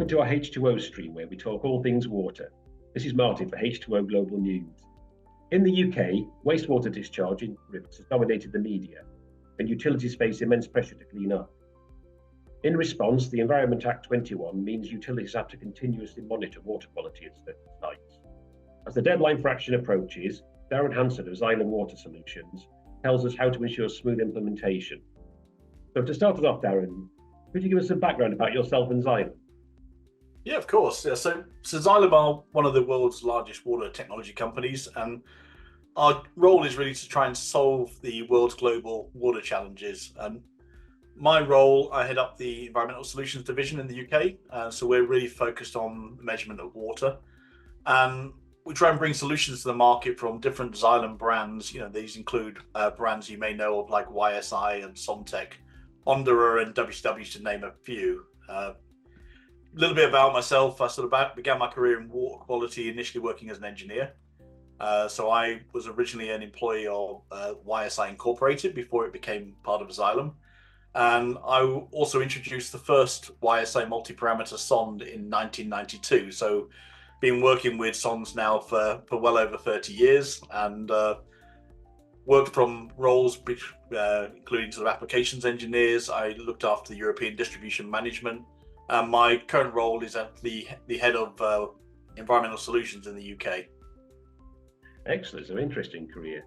Welcome to our H2O stream, where we talk all things water. This is Martin for H2O Global News. In the UK, wastewater discharge in rivers has dominated the media, and utilities face immense pressure to clean up. In response, the Environment Act 21 means utilities have to continuously monitor water quality at certain sites. As the deadline for action approaches, Darren Hanson of Xylem Water Solutions tells us how to ensure smooth implementation. So to start us off, Darren, could you give us some background about yourself and Xylem? Yeah, of course. Yeah, so Xylem are one of the world's largest water technology companies, and our role is really to try and solve the world's global water challenges. And my role, I head up the Environmental Solutions division in the UK. So we're really focused on the measurement of water, and we try and bring solutions to the market from different Xylem brands. These include brands you may know of like YSI and Somtech, Ondera and WCW, to name a few. A little bit about myself. I began my career in water quality, initially working as an engineer. So I was originally an employee of YSI Incorporated before it became part of Xylem. And I also introduced the first YSI multi-parameter sonde in 1992. So been working with sondes now for well over 30 years, and worked from roles including sort of applications engineers. I looked after the European distribution management. And my current role is at the head of environmental solutions in the UK. Excellent, so interesting career.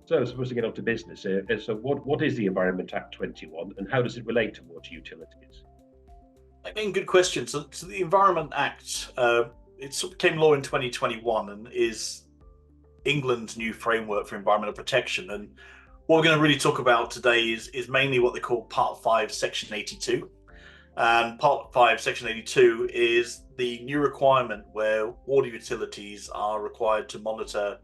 So supposed to get on to business. So what is the Environment Act 21 and how does it relate to water utilities? Again, good question. So the Environment Act, it became law in 2021 and is England's new framework for environmental protection. And what we're going to really talk about today is mainly what they call Part 5, Section 82. And Part 5, Section 82 is the new requirement where water utilities are required to monitor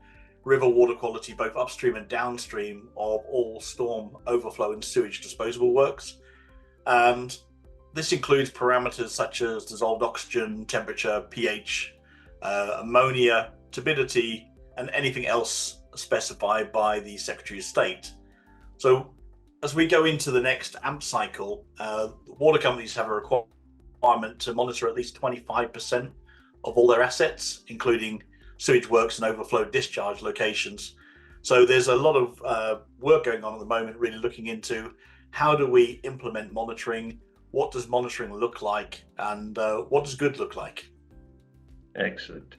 river water quality both upstream and downstream of all storm overflow and sewage disposal works. And this includes parameters such as dissolved oxygen, temperature, pH, ammonia, turbidity, and anything else specified by the Secretary of State. So as we go into the next AMP cycle, water companies have a requirement to monitor at least 25% of all their assets, including sewage works and overflow discharge locations. So there's a lot of work going on at the moment, really looking into how do we implement monitoring, what does monitoring look like, and what does good look like? Excellent.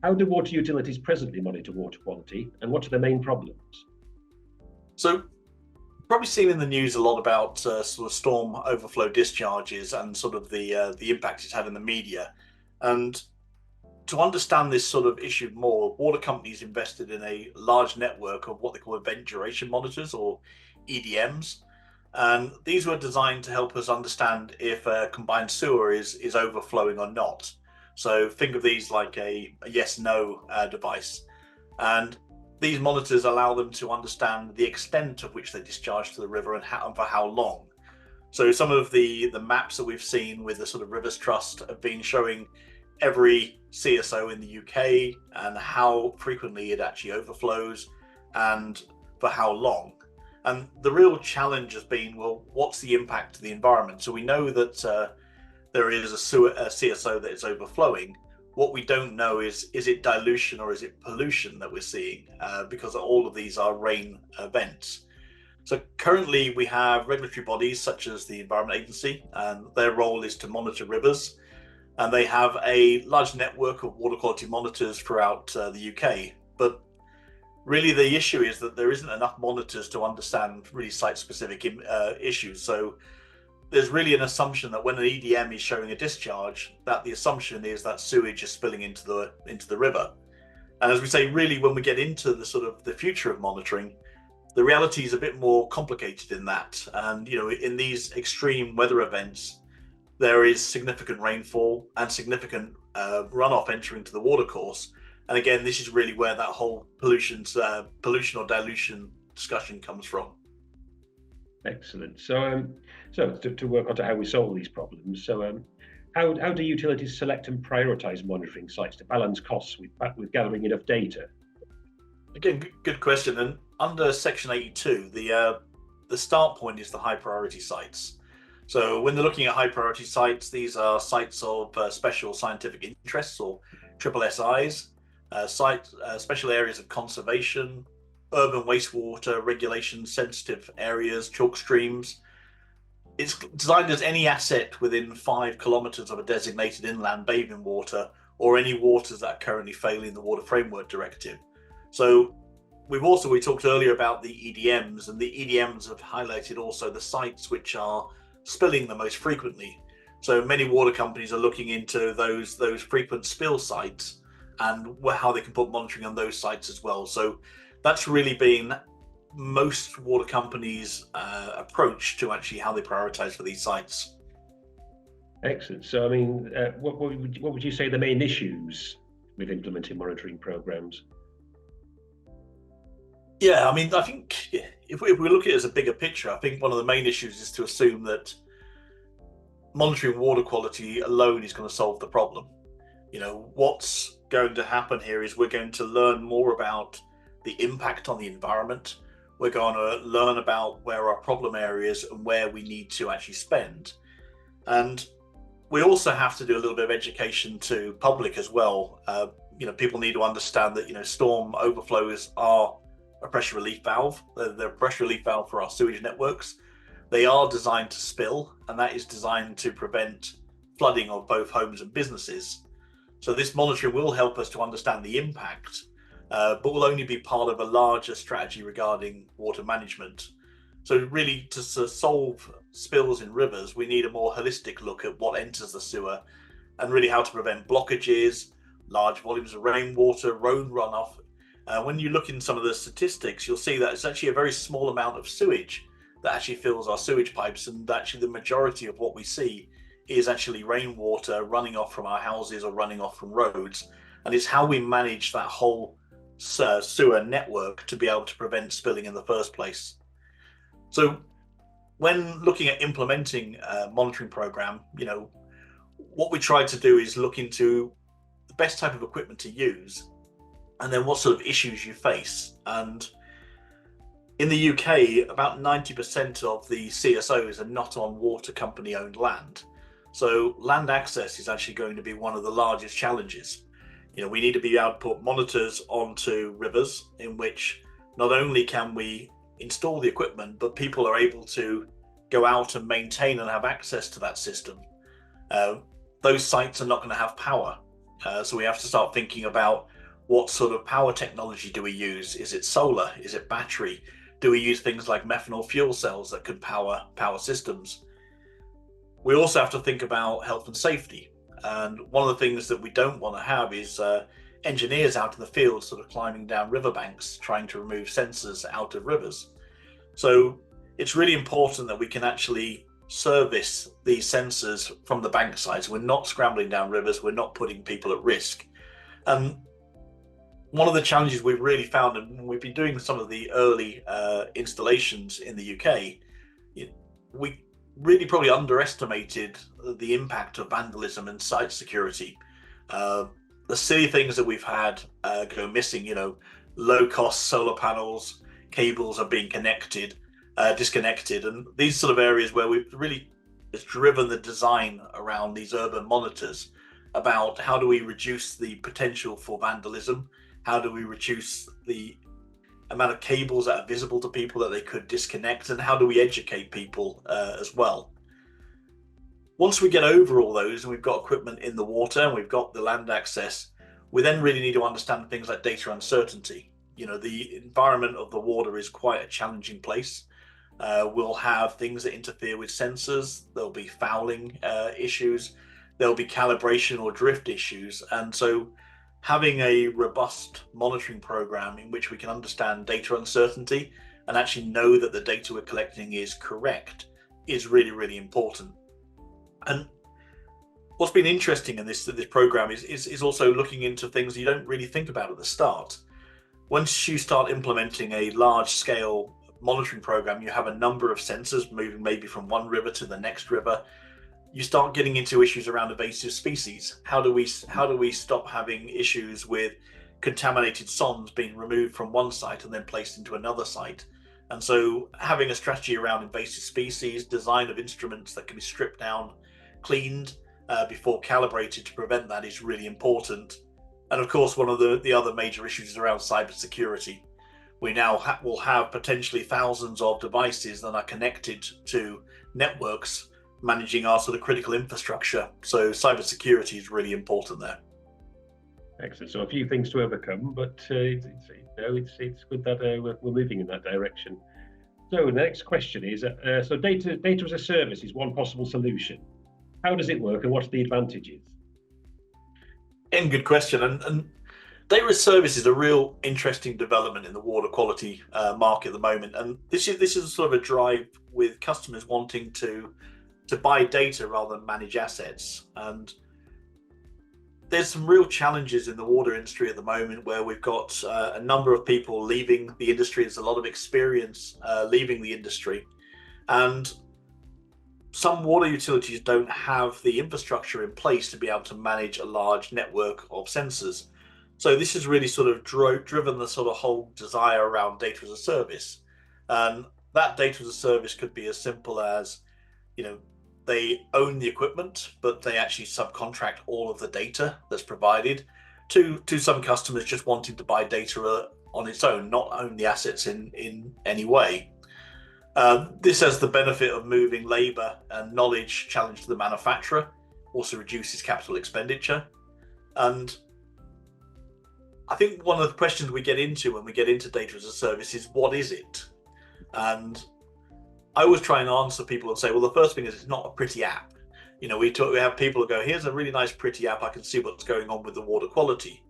How do water utilities presently monitor water quality, and what are the main problems? So probably seen in the news a lot about sort of storm overflow discharges and sort of the impact it's had in the media. And to understand this sort of issue more, water companies invested in a large network of what they call event duration monitors, or EDMs. And these were designed to help us understand if a combined sewer is overflowing or not. So think of these like a yes-no device. And these monitors allow them to understand the extent of which they discharge to the river and for how long. So some of the maps that we've seen with the sort of Rivers Trust have been showing every CSO in the UK and how frequently it actually overflows and for how long. And the real challenge has been, well, what's the impact to the environment? So we know that there is a CSO that is overflowing. What we don't know is it dilution or is it pollution that we're seeing? Because all of these are rain events. So currently we have regulatory bodies such as the Environment Agency, and their role is to monitor rivers. And they have a large network of water quality monitors throughout the UK. But really the issue is that there isn't enough monitors to understand really site-specific issues. So there's really an assumption that when an EDM is showing a discharge, that the assumption is that sewage is spilling into the river. And as we say, really, when we get into the sort of the future of monitoring, the reality is a bit more complicated in that. And in these extreme weather events, there is significant rainfall and significant runoff entering to the watercourse. And again, this is really where that whole pollution or dilution discussion comes from. Excellent. So to work on to how we solve these problems. So how do utilities select and prioritize monitoring sites to balance costs with gathering enough data? Again, good question. And under Section 82, the start point is the high priority sites. So when they're looking at high priority sites, these are sites of special scientific interests, or triple SIs, special areas of conservation, urban wastewater regulation sensitive areas, chalk streams. It's designed as any asset within 5 kilometres of a designated inland bathing water, or any waters that are currently failing the Water Framework Directive. So we talked earlier about the EDMs, and the EDMs have highlighted also the sites which are spilling the most frequently. So many water companies are looking into those frequent spill sites and how they can put monitoring on those sites as well. So that's really been most water companies' approach to actually how they prioritize for these sites. Excellent. So, I mean, what would you say the main issues with implementing monitoring programs? Yeah, I mean, I think if we look at it as a bigger picture, I think one of the main issues is to assume that monitoring water quality alone is going to solve the problem. You know, what's going to happen here is we're going to learn more about the impact on the environment. We're going to learn about where our problem areas and where we need to actually spend. And we also have to do a little bit of education to public as well. People need to understand that, storm overflows are a pressure relief valve. They're a pressure relief valve for our sewage networks. They are designed to spill, and that is designed to prevent flooding of both homes and businesses. So this monitoring will help us to understand the impact, but will only be part of a larger strategy regarding water management. So really, to solve spills in rivers, we need a more holistic look at what enters the sewer, and really how to prevent blockages, large volumes of rainwater, road runoff. When you look in some of the statistics, you'll see that it's actually a very small amount of sewage that actually fills our sewage pipes, and actually the majority of what we see is actually rainwater running off from our houses or running off from roads. And it's how we manage that whole sewer network to be able to prevent spilling in the first place. So when looking at implementing a monitoring program, what we try to do is look into the best type of equipment to use, and then what sort of issues you face. And in the UK, about 90% of the CSOs are not on water company owned land. So land access is actually going to be one of the largest challenges. We need to be able to put monitors onto rivers, in which not only can we install the equipment, but people are able to go out and maintain and have access to that system. Those sites are not going to have power. So we have to start thinking about what sort of power technology do we use? Is it solar? Is it battery? Do we use things like methanol fuel cells that could power systems? We also have to think about health and safety. And one of the things that we don't want to have is engineers out in the field sort of climbing down riverbanks, trying to remove sensors out of rivers. So it's really important that we can actually service these sensors from the bank side. So we're not scrambling down rivers, we're not putting people at risk. And one of the challenges we've really found, and we've been doing some of the early installations in the UK, we really probably underestimated the impact of vandalism and site security. The silly things that we've had go missing, low-cost solar panels, cables are being disconnected, and these sort of areas where we've really driven the design around these urban monitors about how do we reduce the potential for vandalism, how do we reduce the amount of cables that are visible to people that they could disconnect, and how do we educate people as well. Once we get over all those and we've got equipment in the water and we've got the land access, we then really need to understand things like data uncertainty. The environment of the water is quite a challenging place. We'll have things that interfere with sensors, there'll be fouling issues, there'll be calibration or drift issues. And so having a robust monitoring program in which we can understand data uncertainty and actually know that the data we're collecting is correct is really, really important. And what's been interesting in this program is also looking into things you don't really think about at the start. Once you start implementing a large scale monitoring program, you have a number of sensors moving maybe from one river to the next river. You start getting into issues around invasive species. How do we stop having issues with contaminated sonds being removed from one site and then placed into another site? And so having a strategy around invasive species, design of instruments that can be stripped down, cleaned before calibrated to prevent that is really important. And of course, one of the other major issues is around cybersecurity. We now will have potentially thousands of devices that are connected to networks managing our sort of critical infrastructure. So cybersecurity is really important there. Excellent. So a few things to overcome, but it's good that we're moving in that direction. So the next question is, so data as a service is one possible solution. How does it work and what are the advantages? Good question. And data as a service is a real interesting development in the water quality market at the moment. And this is sort of a drive with customers wanting to buy data rather than manage assets. And there's some real challenges in the water industry at the moment where we've got a number of people leaving the industry. There's a lot of experience leaving the industry. And some water utilities don't have the infrastructure in place to be able to manage a large network of sensors. So this has really sort of driven the sort of whole desire around data as a service. And that data as a service could be as simple as, they own the equipment, but they actually subcontract all of the data that's provided to some customers just wanting to buy data on its own, not own the assets in any way. This has the benefit of moving labor and knowledge challenge to the manufacturer, also reduces capital expenditure. And I think one of the questions we get into when we get into data as a service is, what is it? And I always try and answer people and say, well, the first thing is it's not a pretty app. We have people who go, here's a really nice, pretty app. I can see what's going on with the water quality.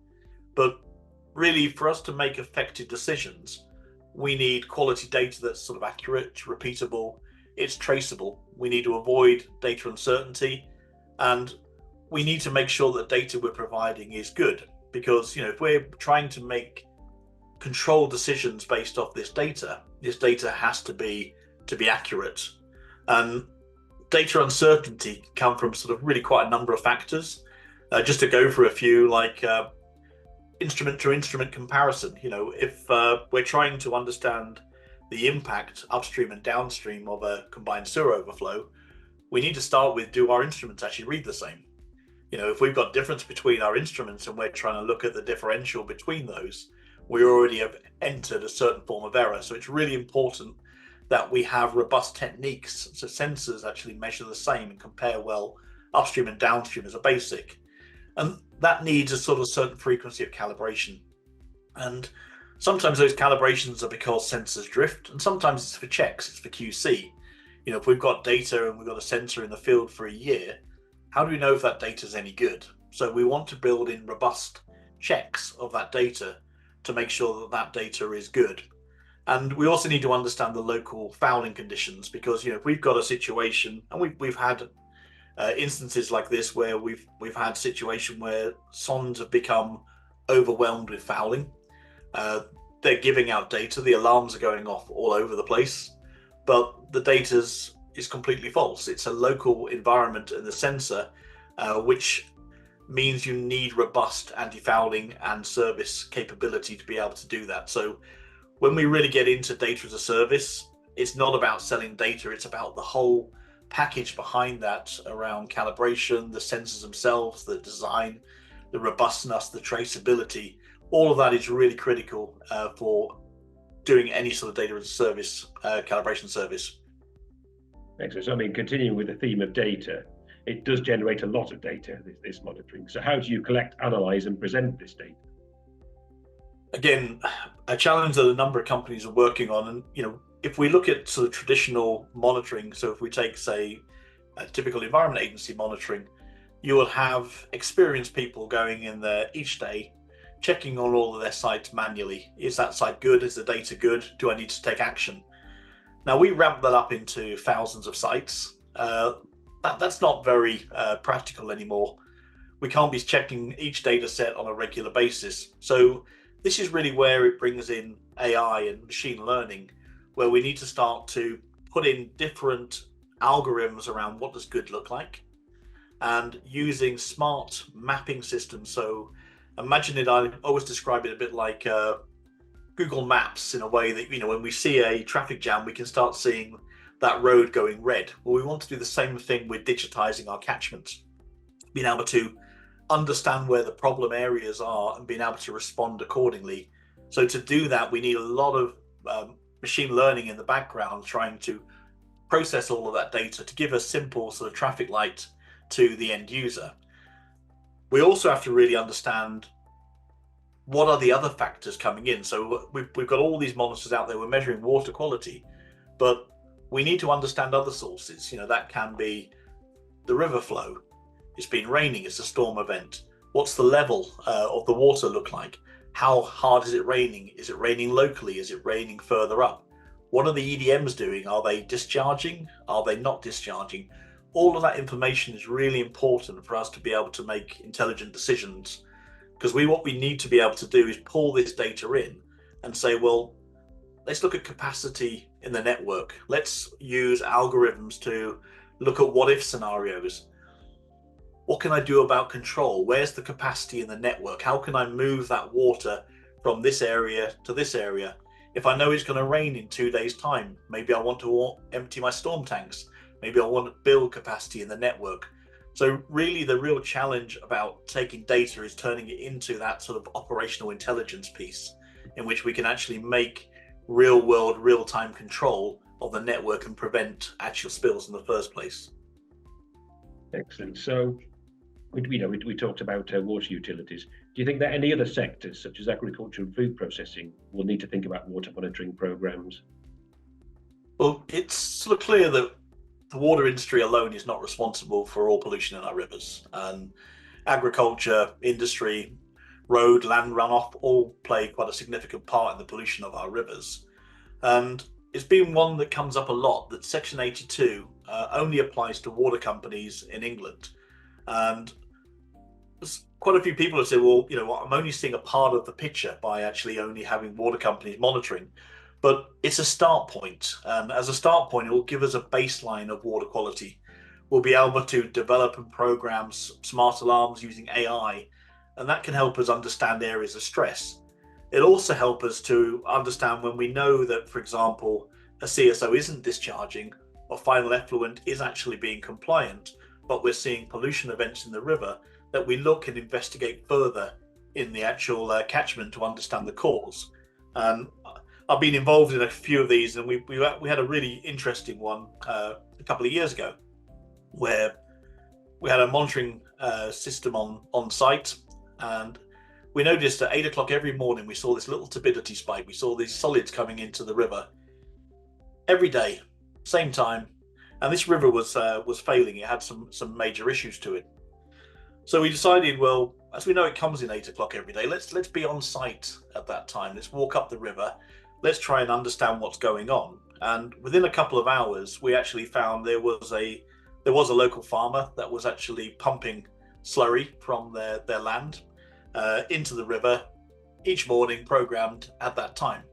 But really, for us to make effective decisions, we need quality data that's sort of accurate, repeatable, it's traceable. We need to avoid data uncertainty, and we need to make sure that data we're providing is good. Because, if we're trying to make controlled decisions based off this data has to be accurate. And data uncertainty can come from sort of really quite a number of factors. Just to go through a few, like instrument to instrument comparison. If we're trying to understand the impact upstream and downstream of a combined sewer overflow, we need to start with, do our instruments actually read the same? If we've got difference between our instruments and we're trying to look at the differential between those, we already have entered a certain form of error. So it's really important that we have robust techniques so sensors actually measure the same and compare well upstream and downstream as a basic. And that needs a sort of certain frequency of calibration. And sometimes those calibrations are because sensors drift, and sometimes it's for checks, it's for QC. If we've got data and we've got a sensor in the field for a year, how do we know if that data is any good? So we want to build in robust checks of that data to make sure that that data is good. And we also need to understand the local fouling conditions, because if we've got a situation, and we've had instances like this where we've had a situation where sondes have become overwhelmed with fouling. They're giving out data, the alarms are going off all over the place, but the data is completely false. It's a local environment in the sensor, which means you need robust anti-fouling and service capability to be able to do that. So when we really get into data as a service, it's not about selling data, it's about the whole package behind that around calibration, the sensors themselves, the design, the robustness, the traceability. All of that is really critical for doing any sort of data as a service, calibration service. Excellent. So, continuing with the theme of data, it does generate a lot of data, this monitoring. So how do you collect, analyze, and present this data? Again, a challenge that a number of companies are working on. And, if we look at sort of traditional monitoring, so if we take, say, a typical Environment Agency monitoring, you will have experienced people going in there each day, checking on all of their sites manually. Is that site good? Is the data good? Do I need to take action? Now, we ramp that up into thousands of sites. That's not very practical anymore. We can't be checking each data set on a regular basis. So this is really where it brings in AI and machine learning, where we need to start to put in different algorithms around what does good look like, and using smart mapping systems. So imagine it, I always describe it a bit like Google Maps in a way that, when we see a traffic jam, we can start seeing that road going red. Well, we want to do the same thing with digitizing our catchments, being able to understand where the problem areas are and being able to respond accordingly. So to do that, we need a lot of machine learning in the background, trying to process all of that data to give a simple sort of traffic light to the end user. We also have to really understand what are the other factors coming in. So we've got all these monitors out there, we're measuring water quality, but we need to understand other sources. That can be the river flow. It's been raining, it's a storm event. What's the level of the water look like? How hard is it raining? Is it raining locally? Is it raining further up? What are the EDMs doing? Are they discharging? Are they not discharging? All of that information is really important for us to be able to make intelligent decisions, because what we need to be able to do is pull this data in and say, well, let's look at capacity in the network. Let's use algorithms to look at what if scenarios. What can I do about control? Where's the capacity in the network? How can I move that water from this area to this area? If I know it's going to rain in 2 days' time, maybe I want to empty my storm tanks. Maybe I want to build capacity in the network. So really the real challenge about taking data is turning it into that sort of operational intelligence piece, in which we can actually make real world, real time control of the network and prevent actual spills in the first place. Excellent. So we talked about water utilities. Do you think that any other sectors, such as agriculture and food processing, will need to think about water monitoring programs? Well, it's sort of clear that the water industry alone is not responsible for all pollution in our rivers, and agriculture, industry, road, land runoff all play quite a significant part in the pollution of our rivers. And it's been one that comes up a lot, that Section 82 only applies to water companies in England. And there's quite a few people have said, well, I'm only seeing a part of the picture by actually only having water companies monitoring. But it's a start point, and as a start point, it will give us a baseline of water quality. We'll be able to develop and program smart alarms using AI, and that can help us understand areas of stress. It'll also help us to understand when we know that, for example, a CSO isn't discharging or final effluent is actually being compliant, but we're seeing pollution events in the river, that we look and investigate further in the actual catchment to understand the cause. I've been involved in a few of these, and we had a really interesting one a couple of years ago, where we had a monitoring system on site, and we noticed at 8 o'clock every morning we saw this little turbidity spike. We saw these solids coming into the river every day, same time, and this river was failing. It had some major issues to it. So we decided, well, as we know it comes in 8 o'clock every day, let's be on site at that time. Let's walk up the river. Let's try and understand what's going on. And within a couple of hours, we actually found there was a local farmer that was actually pumping slurry from their land into the river each morning, programmed at that time.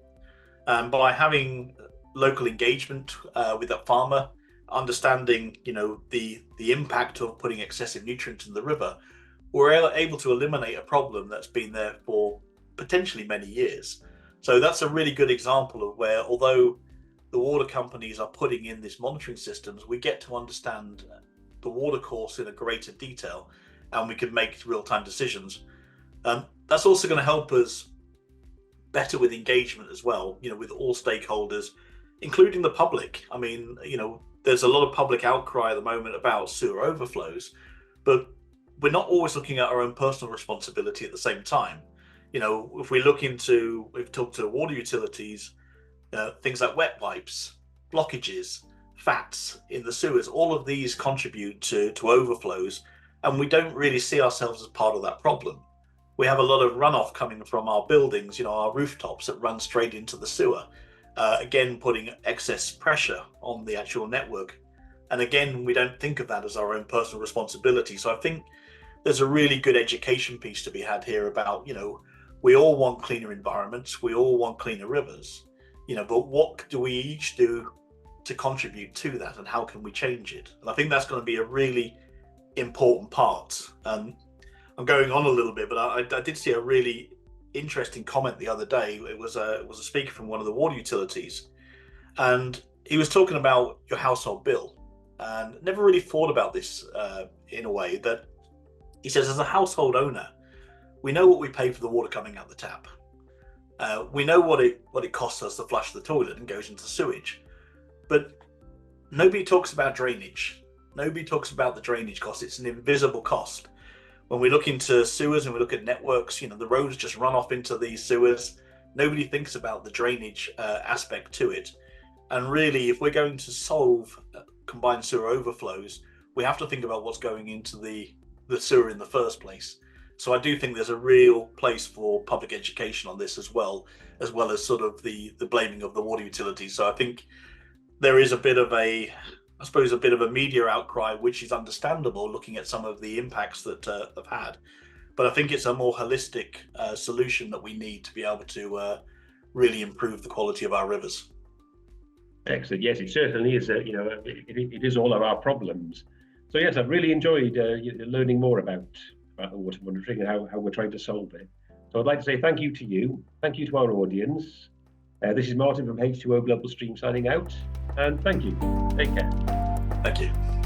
And by having local engagement with that farmer, understanding the impact of putting excessive nutrients in the river, we're able to eliminate a problem that's been there for potentially many years. So that's a really good example of where, although the water companies are putting in these monitoring systems, we get to understand the water course in a greater detail, and we can make real-time decisions. That's also going to help us better with engagement as well, with all stakeholders, including the public. I mean, there's a lot of public outcry at the moment about sewer overflows, but we're not always looking at our own personal responsibility at the same time. If we've talked to water utilities, things like wet pipes, blockages, fats in the sewers, all of these contribute to overflows, and we don't really see ourselves as part of that problem. We have a lot of runoff coming from our buildings, our rooftops that run straight into the sewer, again, putting excess pressure on the actual network. And again, we don't think of that as our own personal responsibility. So I think there's a really good education piece to be had here about, we all want cleaner environments, we all want cleaner rivers, but what do we each do to contribute to that, and how can we change it? And I think that's going to be a really important part. I'm going on a little bit, but I did see a really interesting comment the other day. It was a speaker from one of the water utilities, and he was talking about your household bill, and never really thought about this in a way that he says, as a household owner, we know what we pay for the water coming out the tap. We know what it costs us to flush the toilet and goes into sewage, but nobody talks about drainage. Nobody talks about the drainage cost. It's an invisible cost. When we look into sewers and we look at networks, the roads just run off into these sewers. Nobody thinks about the drainage aspect to it. And really, if we're going to solve combined sewer overflows, we have to think about what's going into the sewer in the first place. So I do think there's a real place for public education on this as well as sort of the blaming of the water utilities. So I think there is a bit of a media outcry, which is understandable looking at some of the impacts that have had. But I think it's a more holistic solution that we need to be able to really improve the quality of our rivers. Excellent. Yes, it certainly is. It is all of our problems. So yes, I've really enjoyed learning more about the water monitoring and how we're trying to solve it. So I'd like to say thank you to you. Thank you to our audience. This is Martin from H2O Global Stream signing out. And thank you. Take care. Thank you.